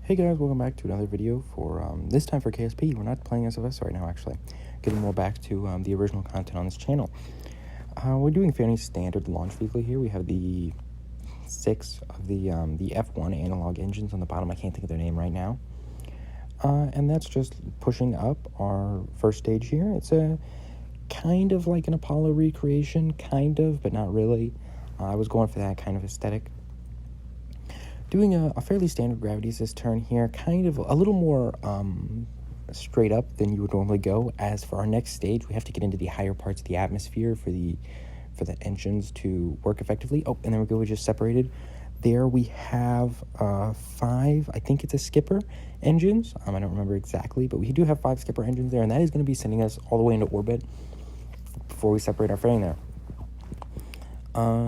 Hey guys, welcome back to another video for, this time for KSP. We're not playing SFS right now, actually. Getting more back to the original content on this channel. We're doing fairly standard launch vehicle here. We have the 6 of the F1 analog engines on the bottom. I can't think of their name right now. And that's just pushing up our first stage here. It's a kind of like an Apollo recreation, kind of, but not really. I was going for that kind of aesthetic. Doing a fairly standard gravity assist turn here, kind of a little more straight up than you would normally go. As for our next stage, we have to get into the higher parts of the atmosphere for the engines to work effectively. Oh, and there we go, we just separated. There we have 5, I think it's a skipper engines. I don't remember exactly, but we do have 5 skipper engines there, and that is going to be sending us all the way into orbit before we separate our fairing there.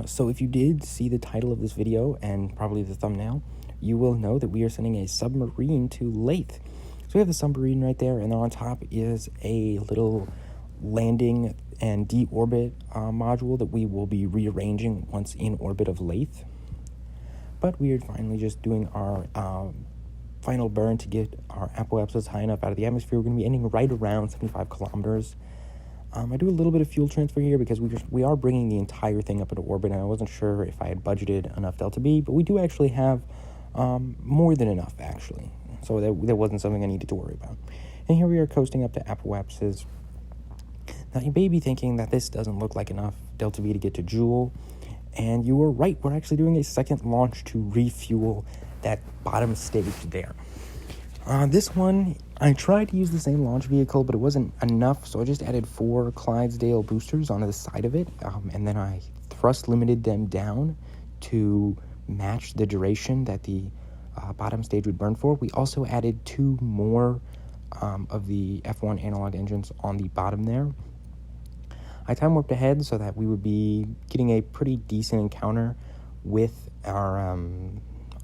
So if you did see the title of this video and probably the thumbnail, you will know that we are sending a submarine to Laythe. So we have the submarine right there, and on top is a little landing and deorbit module that we will be rearranging once in orbit of Laythe. But we are finally just doing our final burn to get our apoapsis high enough out of the atmosphere. We're going to be ending right around 75 kilometers. I do a little bit of fuel transfer here because we are bringing the entire thing up into orbit, and I wasn't sure if I had budgeted enough delta B, but we do actually have more than enough, actually. So that wasn't something I needed to worry about. And here we are coasting up to apoapsis. Now, you may be thinking that this doesn't look like enough delta V to get to Joule, and you were right. We're actually doing a second launch to refuel that bottom stage there. This one, I tried to use the same launch vehicle, but it wasn't enough, so I just added 4 Clydesdale boosters onto the side of it, and then I thrust limited them down to match the duration that the bottom stage would burn for. We also added 2 more of the F1 analog engines on the bottom there. I time warped ahead so that we would be getting a pretty decent encounter with our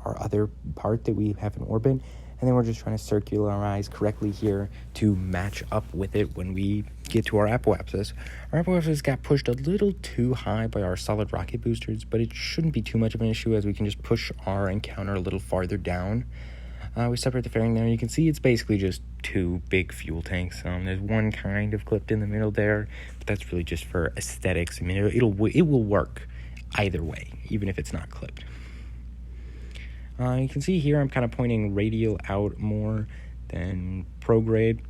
other part that we have in orbit. And then we're just trying to circularize correctly here to match up with it when we get to our apoapsis. Our apoapsis got pushed a little too high by our solid rocket boosters, but it shouldn't be too much of an issue as we can just push our encounter a little farther down. We separate the fairing there. You can see it's basically just 2 big fuel tanks. There's one kind of clipped in the middle there, but that's really just for aesthetics. I mean, it will work either way, even if it's not clipped. You can see here I'm kind of pointing radial out more than prograde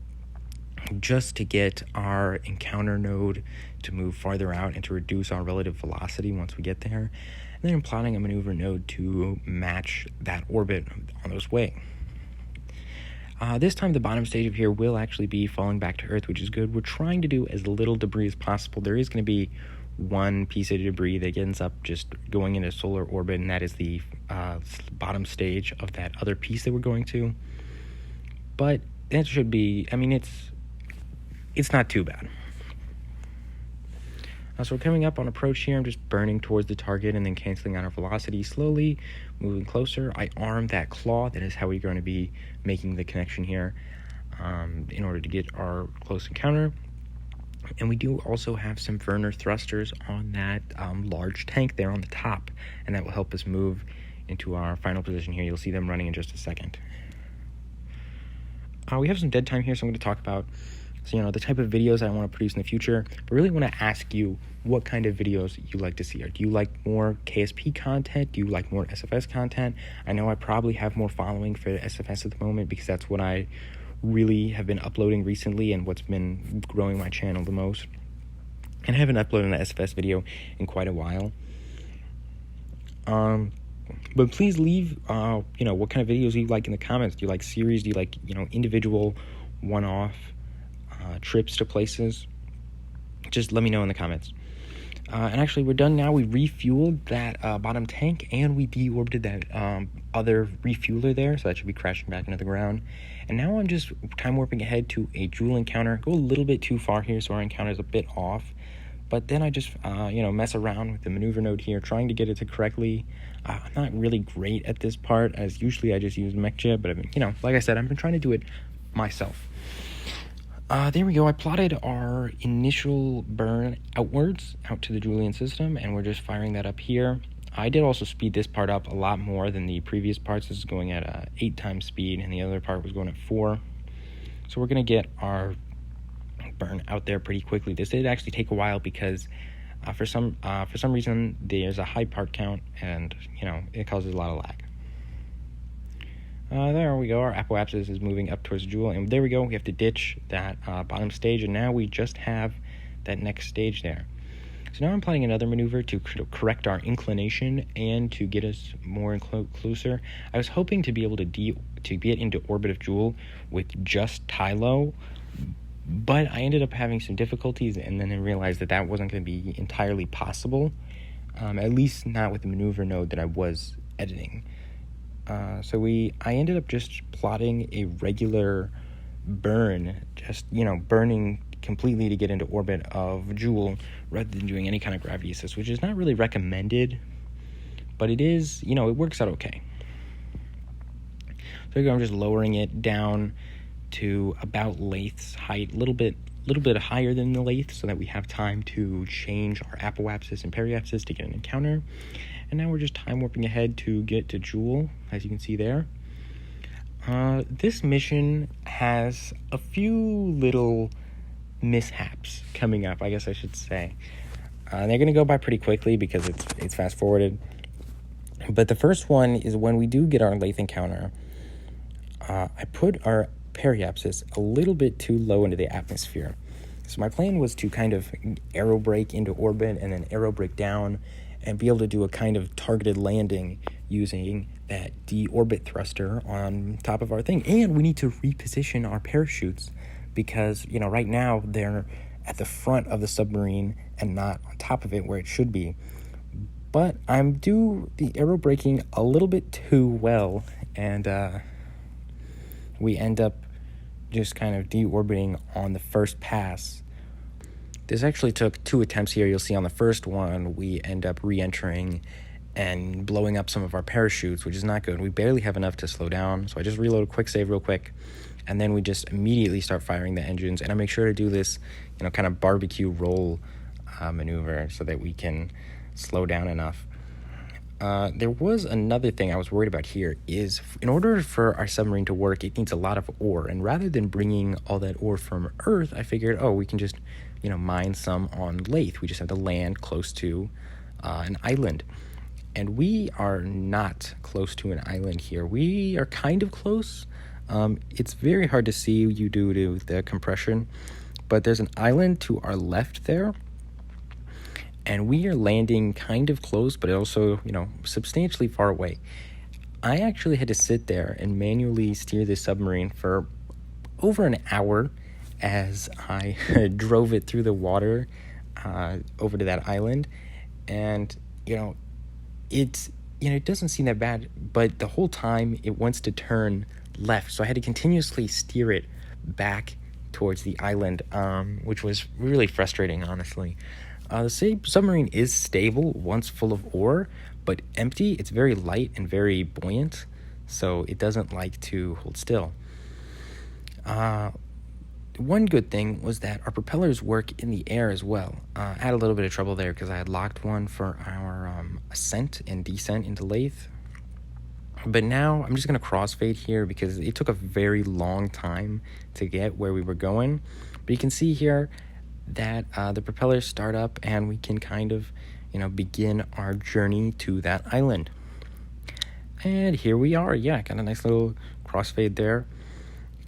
just to get our encounter node to move farther out and to reduce our relative velocity once we get there. And then I'm plotting a maneuver node to match that orbit on its way. This time the bottom stage of here will actually be falling back to Earth, which is good. We're trying to do as little debris as possible. There is going to be one piece of debris that ends up just going into solar orbit, and that is the bottom stage of that other piece that we're going to. But that should be, I mean, it's not too bad. So we're coming up on approach here. I'm just burning towards the target and then canceling out our velocity slowly, moving closer. I arm that claw. That is how we're going to be making the connection here in order to get our close encounter. And we do also have some Werner thrusters on that large tank there on the top, and that will help us move into our final position here. You'll see them running in just a second. We have some dead time here, so I'm going to talk about the type of videos I want to produce in the future. But really want to ask you what kind of videos you like to see. Do you like more KSP content? Do you like more SFS content? I know I probably have more following for SFS at the moment because that's what I really have been uploading recently and what's been growing my channel the most. And I haven't uploaded an SFS video in quite a while. But please leave what kind of videos you like in the comments. Do you like series? Do you like individual one-off trips to places? Just let me know in the comments. And actually, we're done now. We refueled that bottom tank, and we deorbited that other refueler there, so that should be crashing back into the ground. And now I'm just time warping ahead to a Joule encounter. Go a little bit too far here, so our encounter is a bit off. But then I just, mess around with the maneuver node here, trying to get it to correctly. I'm not really great at this part, as usually I just use MechJib, but like I said, I've been trying to do it myself. There we go. I plotted our initial burn outwards out to the Julian system, and we're just firing that up here. I did also speed this part up a lot more than the previous parts. This is going at 8 times speed, and the other part was going at 4. So we're going to get our burn out there pretty quickly. This did actually take a while because for some reason there's a high part count, and it causes a lot of lag. There we go. Our apoapsis is moving up towards Joule, and there we go. We have to ditch that bottom stage, and now we just have that next stage there. So now I'm planning another maneuver to correct our inclination and to get us more closer. I was hoping to be able to get into orbit of Joule with just Tylo, but I ended up having some difficulties, and then I realized that wasn't going to be entirely possible, at least not with the maneuver node that I was editing. So I ended up just plotting a regular burn, just burning completely to get into orbit of Joule rather than doing any kind of gravity assist, which is not really recommended, but it is, it works out okay. So I'm just lowering it down to about Laythe's height, a little bit higher than the Laythe, so that we have time to change our apoapsis and periapsis to get an encounter. And now we're just time warping ahead to get to Joule, as you can see there. This mission has a few little mishaps coming up, I guess I should say. They're going to go by pretty quickly because it's fast forwarded. But the first one is when we do get our Laythe encounter, I put our periapsis a little bit too low into the atmosphere. So my plan was to kind of aerobrake into orbit and then aerobrake down and be able to do a kind of targeted landing using that deorbit thruster on top of our thing. And we need to reposition our parachutes because, right now they're at the front of the submarine and not on top of it where it should be. But I'm do the aerobraking a little bit too well, and we end up just kind of deorbiting on the first pass. This actually took 2 attempts here. You'll see on the first one, we end up re-entering and blowing up some of our parachutes, which is not good. We barely have enough to slow down, so I just reload a quick save real quick, and then we just immediately start firing the engines, and I make sure to do this, kind of barbecue roll maneuver so that we can slow down enough. There was another thing I was worried about here is in order for our submarine to work, it needs a lot of ore. And rather than bringing all that ore from Earth, I figured, we can just, mine some on Laythe. We just have to land close to an island. And we are not close to an island here. We are kind of close. It's very hard to see due to the compression. But there's an island to our left there. And we are landing kind of close, but also, substantially far away. I actually had to sit there and manually steer this submarine for over an hour as I drove it through the water over to that island. And, it doesn't seem that bad, but the whole time it wants to turn left. So I had to continuously steer it back towards the island, which was really frustrating, honestly. The submarine is stable once full of ore, but empty, it's very light and very buoyant, so it doesn't like to hold still. One good thing was that our propellers work in the air as well. I had a little bit of trouble there because I had locked one for our ascent and descent into Laythe. But now I'm just going to crossfade here because it took a very long time to get where we were going. But you can see here that the propellers start up and we can kind of, begin our journey to that island. And here we are. Yeah, got a nice little crossfade there.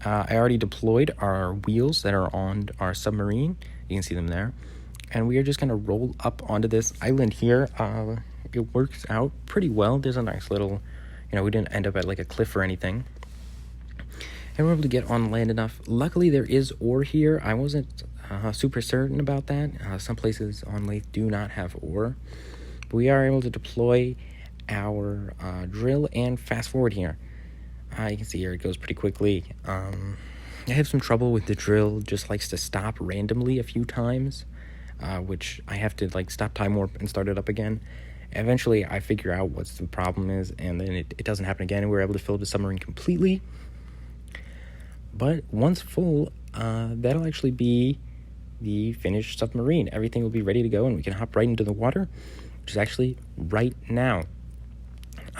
I already deployed our wheels that are on our submarine. You can see them there. And we are just going to roll up onto this island here. It works out pretty well. There's a nice little, we didn't end up at like a cliff or anything. And we're able to get on land enough. Luckily, there is ore here. I wasn't super certain about that. Some places on Laythe do not have ore. But we are able to deploy our drill and fast forward here. You can see here it goes pretty quickly. I have some trouble with the drill. Just likes to stop randomly a few times, which I have to stop time warp and start it up again. Eventually, I figure out what the problem is, and then it doesn't happen again, and we're able to fill up the submarine completely. But once full, that'll actually be the finished submarine. Everything will be ready to go, and we can hop right into the water. which is actually right now.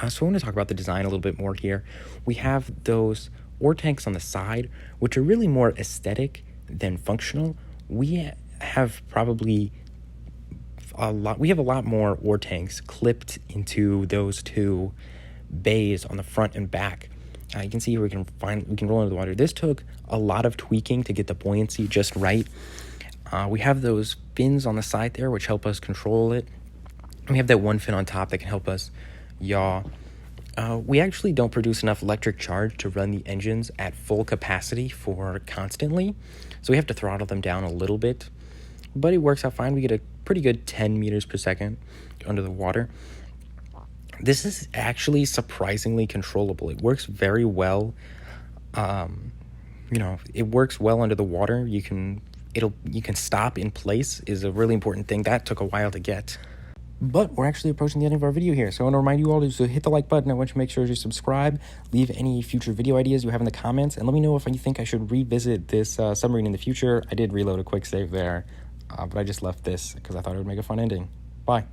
So I want to talk about the design a little bit more here. We have those ore tanks on the side, which are really more aesthetic than functional. We have probably a lot more ore tanks clipped into those two bays on the front and back. You can see here we can roll into the water. This took a lot of tweaking to get the buoyancy just right. We have those fins on the side there, which help us control it. We have that one fin on top that can help us yaw. We actually don't produce enough electric charge to run the engines at full capacity for constantly, so we have to throttle them down a little bit, but it works out fine. We get a pretty good 10 meters per second under the water. This is actually surprisingly controllable. It works very well. It works well under the water. You can stop in place is a really important thing. That took a while to get. But we're actually approaching the end of our video here, so I want to remind you all to hit the like button. I want you to make sure to subscribe, leave any future video ideas you have in the comments, and let me know if you think I should revisit this submarine in the future. I did reload a quick save there, but I just left this because I thought it would make a fun ending. Bye.